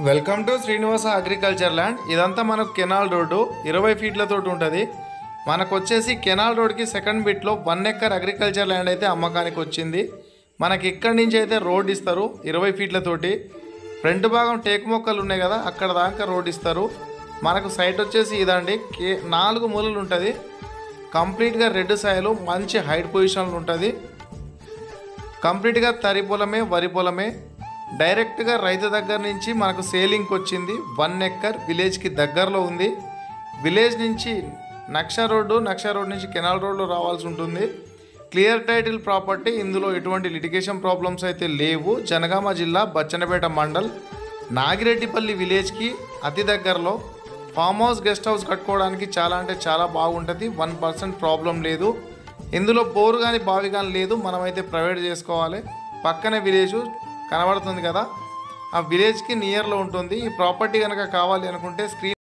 Welcome to Srinivasa agriculture land. ఇదంతా మనకు canal road 20 ఫీట్లతో ఉంటుంది. మనకు వచ్చేసి కెనాల్ రోడ్కి సెకండ్ బిట్లో 1 ఎకర్ అగ్రికల్చర్ ల్యాండ్ అయితే అమ్మకానికి వచ్చింది. మనకి ఇక్కడి నుంచి అయితే రోడ్ ఇస్తారు 20 ఫీట్లతోటి. ఫ్రంట్ భాగం టేకు మొక్కలు ఉన్నాయి కదా, అక్కడ దాకా రోడ్ ఇస్తారు. మనకు సైట్ వచ్చేసి ఇదండి, 4 మూలలు ఉంటుంది. కంప్లీట్గా రెడ్ సాయిలు, మంచి హైట్ పొజిషన్లు ఉంటుంది. కంప్లీట్గా తరి పొలమే, వరి పొలమే. డైరెక్ట్గా రైతు దగ్గర నుంచి మనకు సేలింగ్కి వచ్చింది. 1 ఎకర్ విలేజ్కి దగ్గరలో ఉంది. విలేజ్ నుంచి నక్ష రోడ్డు నుంచి కెనాల్ రోడ్లో రావాల్సి ఉంటుంది. Clear title property. ఇందులో ఎటువంటి లిటిగేషన్ ప్రాబ్లమ్స్ అయితే లేవు. జనగామ జిల్లా బచ్చన్నపేట మండల్ నాగిరెడ్డిపల్లి విలేజ్కి అతి దగ్గరలో. ఫామ్ హౌస్, గెస్ట్ హౌస్ కట్టుకోవడానికి చాలా అంటే చాలా బాగుంటుంది. 1% ప్రాబ్లం లేదు. ఇందులో బోరు కానీ బావి కానీ లేదు. మనమైతే ప్రైవేట్ చేసుకోవాలి. పక్కనే విలేజ్ కనబడుతుంది కదా, ఆ విలేజ్కి నియర్లో ఉంటుంది. ఈ ప్రాపర్టీ కనుక కావాలి అనుకుంటే స్క్రీన్